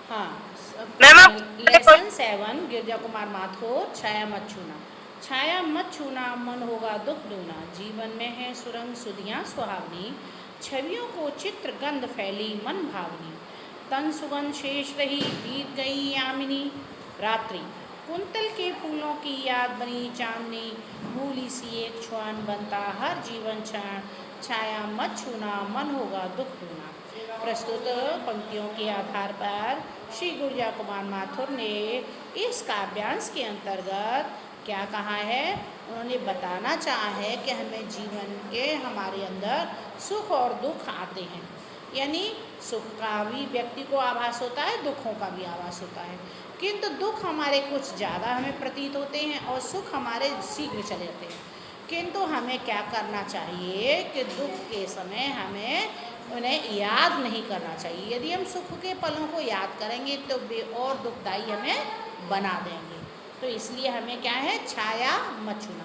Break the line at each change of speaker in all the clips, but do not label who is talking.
हाँ,
मैम आप
लेसन 7 गिरजा कुमार माथुर, छाया मत छूना। छाया मत छूना, मन होगा दुख दूना। जीवन में है सुरंग सुधियाँ सुहावनी, छवियों को चित्र गंध फैली मन भावनी। तन सुगंध शेष रही बीत गई यामिनी रात्रि, कुंतल के फूलों की याद बनी चांदनी। भूली सी एक छुआन बनता हर जीवन क्षण, छाया मत छूना, मन होगा दुख दूना। प्रस्तुत पंक्तियों के आधार पर श्री गिरजा कुमार माथुर ने इस काव्यांश के अंतर्गत क्या कहा है, उन्होंने बताना चाहा है कि हमें जीवन के हमारे अंदर सुख और दुख आते हैं। यानी सुख का भी व्यक्ति को आभास होता है, दुखों का भी आभास होता है, किंतु दुख हमारे कुछ ज़्यादा हमें प्रतीत होते हैं और सुख हमारे शीघ्र चले जाते हैं। किंतु हमें क्या करना चाहिए कि दुख के समय हमें उन्हें याद नहीं करना चाहिए। यदि हम सुख के पलों को याद करेंगे तो वे और दुखदाई हमें बना देंगे। तो इसलिए हमें क्या है, छाया मत छूना।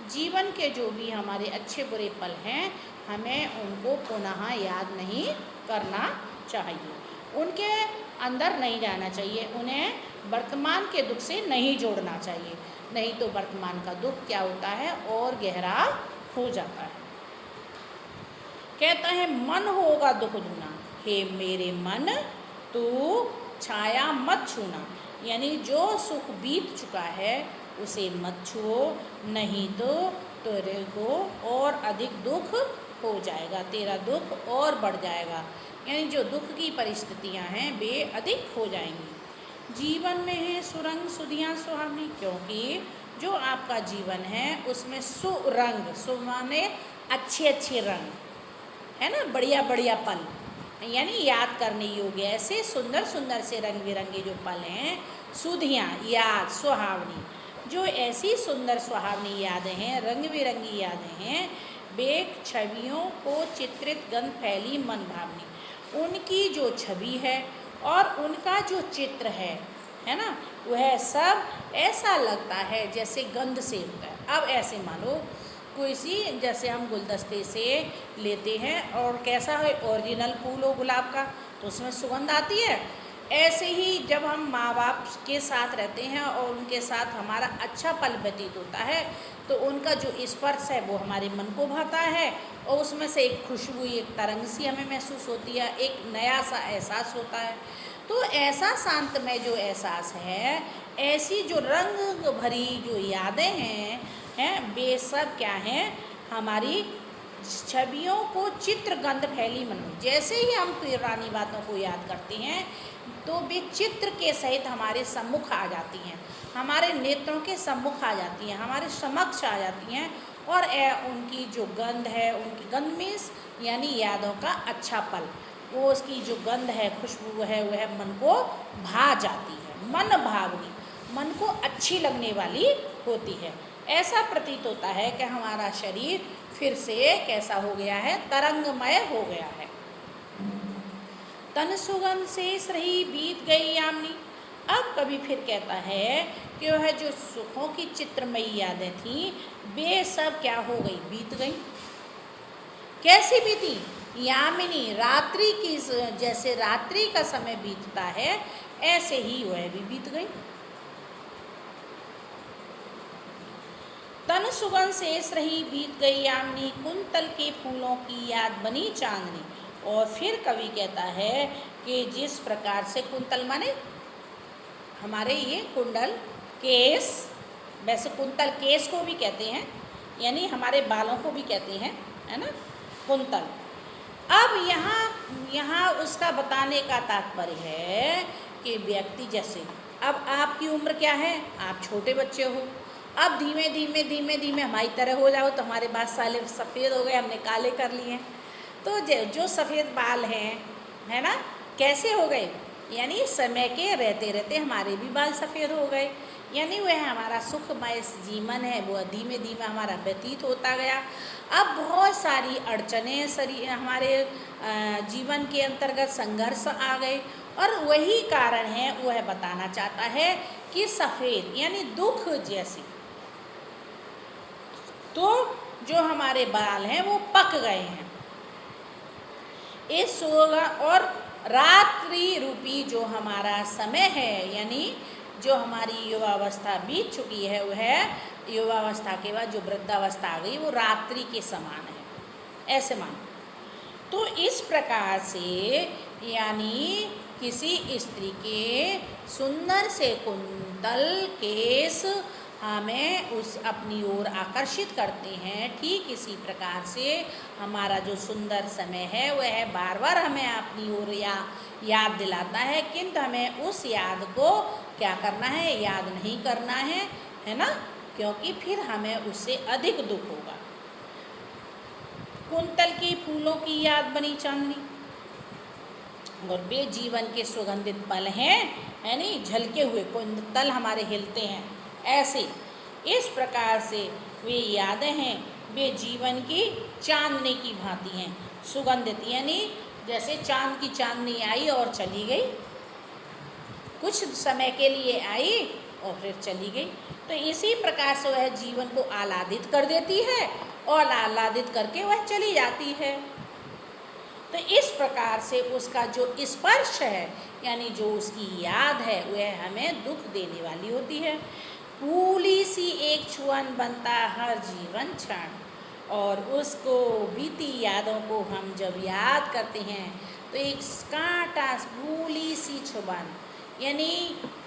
जीवन के जो भी हमारे अच्छे बुरे पल हैं, हमें उनको पुनः याद नहीं करना चाहिए, उनके अंदर नहीं जाना चाहिए, उन्हें वर्तमान के दुख से नहीं जोड़ना चाहिए। नहीं तो वर्तमान का दुख क्या होता है, और गहरा हो जाता है। कहता है मन होगा दुख दूना, हे मेरे मन तू छाया मत छूना। यानी जो सुख बीत चुका है उसे मत छुओ, नहीं तो तेरे को और अधिक दुख हो जाएगा, तेरा दुख और बढ़ जाएगा। यानी जो दुख की परिस्थितियां हैं वे अधिक हो जाएंगी। जीवन में है सुरंग सुधियाँ सुहावनी, क्योंकि जो आपका जीवन है उसमें सुरंग, सु माने अच्छे अच्छे रंग है ना, बढ़िया बढ़िया पल, यानी याद करने योग्य ऐसे सुंदर सुंदर से रंग बिरंगे जो पल हैं, सुधियाँ याद सुहावनी, जो ऐसी सुंदर सुहावनी यादें हैं, रंग बिरंगी यादें हैं, वे छवियों को चित्रित गंध फैली मन भावनी। उनकी जो छवि है और उनका जो चित्र है ना, वह सब ऐसा लगता है जैसे गंध से होता है। अब ऐसे मानो कोई सी, जैसे हम गुलदस्ते से लेते हैं और कैसा है ओरिजिनल फूल हो गुलाब का, तो उसमें सुगंध आती है। ऐसे ही जब हम माँ बाप के साथ रहते हैं और उनके साथ हमारा अच्छा पल व्यतीत होता है, तो उनका जो स्पर्श है वो हमारे मन को भाता है और उसमें से एक खुशबू, एक तरंग सी हमें महसूस होती है, एक नया सा एहसास होता है। तो ऐसा शांतमय जो एहसास है, ऐसी जो रंग भरी जो यादें हैं वे सब क्या हैं, हमारी छवियों को चित्र गंध फैली मन में। जैसे ही हम पुरानी बातों को याद करते हैं तो वे चित्र के सहित हमारे सम्मुख आ जाती हैं, हमारे नेत्रों के सम्मुख आ जाती हैं, हमारे समक्ष आ जाती हैं। और उनकी जो गंध है, उनकी गंध मीन्स यानी यादों का अच्छा पल, वो उसकी जो गंध है, खुशबू है, वह मन को भा जाती है। मन भावनी, मन को अच्छी लगने वाली होती है। ऐसा प्रतीत होता है कि हमारा शरीर फिर से कैसा हो गया है, तरंगमय हो गया है। तन सुगंध शेष रही बीत गई यामिनी। अब कभी फिर कहता है कि वह जो सुखों की चित्रमयी यादें थीं वे सब क्या हो गई, बीत गई। कैसी बीती, यामिनी, रात्रि की, जैसे रात्रि का समय बीतता है ऐसे ही वह भी बीत गई। तन सुगंध शेष रही बीत गई यामिनी, कुंतल के फूलों की याद बनी चांदनी। और फिर कवि कहता है कि जिस प्रकार से कुंतल माने हमारे ये कुंडल, केस, वैसे कुंतल केस को भी कहते हैं, यानी हमारे बालों को भी कहते हैं, है ना, कुंतल। अब यहाँ उसका बताने का तात्पर्य है कि व्यक्ति जैसे, अब आपकी उम्र क्या है, आप छोटे बच्चे हो, अब धीमे धीमे धीमे धीमे हमारी तरह हो जाओ तो हमारे बाल साले सफ़ेद हो गए, हमने काले कर लिए हैं। तो जो सफ़ेद बाल हैं, है ना, कैसे हो गए, यानी समय के रहते रहते हमारे भी बाल सफ़ेद हो गए। यानी वह हमारा सुखमय जीवन है वो धीमे धीमे हमारा व्यतीत होता गया। अब बहुत सारी अड़चनें हमारे जीवन के अंतर्गत संघर्ष आ गए, और वही कारण है वह बताना चाहता है कि सफ़ेद यानी दुख जैसी, तो जो हमारे बाल हैं वो पक गए हैं। इस और रात्रि रूपी जो हमारा समय है, यानी जो हमारी युवावस्था बीत चुकी है, वह युवावस्था के बाद जो वृद्धावस्था आ गई वो रात्रि के समान है, ऐसे मानो। तो इस प्रकार से यानी किसी स्त्री के सुंदर से कुंतल केस हमें उस अपनी ओर आकर्षित करते हैं, ठीक इसी प्रकार से हमारा जो सुंदर समय है वह बार बार हमें अपनी ओर याद दिलाता है, किंतु हमें उस याद को क्या करना है, याद नहीं करना है ना, क्योंकि फिर हमें उससे अधिक दुख होगा। कुंतल के फूलों की याद बनी चांदनी, और वे जीवन के सुगंधित पल हैं, है नहीं, झलके हुए कुंतल हमारे हिलते हैं, ऐसे इस प्रकार से वे यादें हैं, वे जीवन की चांदनी की भांति हैं, सुगंधित, यानी जैसे चांद की चांदनी आई और चली गई, कुछ समय के लिए आई और फिर चली गई, तो इसी प्रकार से वह जीवन को आह्लादित कर देती है और आह्लादित करके वह चली जाती है। तो इस प्रकार से उसका जो स्पर्श है, यानी जो उसकी याद है, वह हमें दुख देने वाली होती है। फूली सी एक छुअन बनता हर जीवन क्षण, और उसको बीती यादों को हम जब याद करते हैं तो एक कांटा भूली सी छुअन, यानी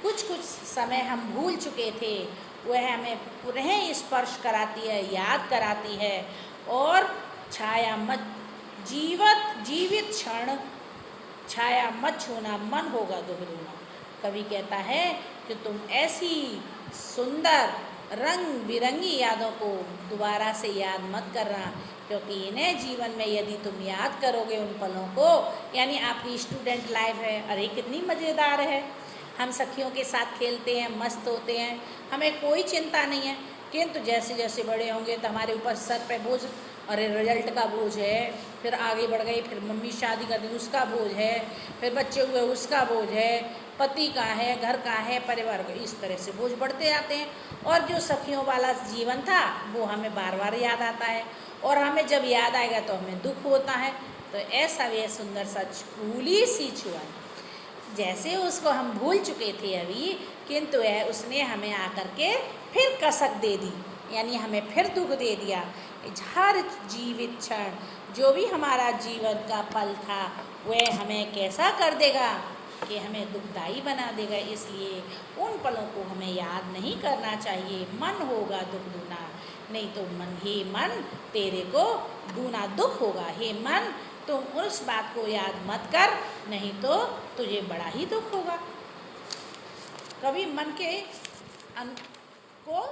कुछ समय हम भूल चुके थे, वह हमें पुनः स्पर्श कराती है, याद कराती है, और छाया मत जीवित क्षण छाया मत छूना, मन होगा दुहराना। कवि कहता है कि तुम ऐसी सुंदर रंग बिरंगी यादों को दोबारा से याद मत करना, क्योंकि इन्हें जीवन में यदि तुम याद करोगे उन पलों को, यानी आपकी स्टूडेंट लाइफ है, अरे कितनी मज़ेदार है, हम सखियों के साथ खेलते हैं, मस्त होते हैं, हमें कोई चिंता नहीं है, किंतु जैसे जैसे बड़े होंगे तो हमारे ऊपर सर पे बोझ, अरे रिजल्ट का बोझ है, फिर आगे बढ़ गई, फिर मम्मी शादी कर दी उसका बोझ है, फिर बच्चे हुए उसका बोझ है, पति का है, घर का है, परिवार का, इस तरह से बोझ बढ़ते जाते हैं, और जो सखियों वाला जीवन था वो हमें बार बार याद आता है, और हमें जब याद आएगा तो हमें दुख होता है। तो ऐसा वे सुंदर सा फूली सी छुअन, जैसे उसको हम भूल चुके थे अभी, किंतु उसने हमें आकर के फिर कसक दे दी, यानी हमें फिर दुख दे दिया। हर जीवित क्षण, जो भी हमारा जीवन का पल था वह हमें कैसा कर देगा कि हमें दुखदाई बना देगा, इसलिए उन पलों को हमें याद नहीं करना चाहिए। मन होगा दुख दूना, नहीं तो मन, हे मन तेरे को दूना दुख होगा, हे मन तुम उस बात को याद मत कर, नहीं तो तुझे बड़ा ही दुख होगा। कभी मन के को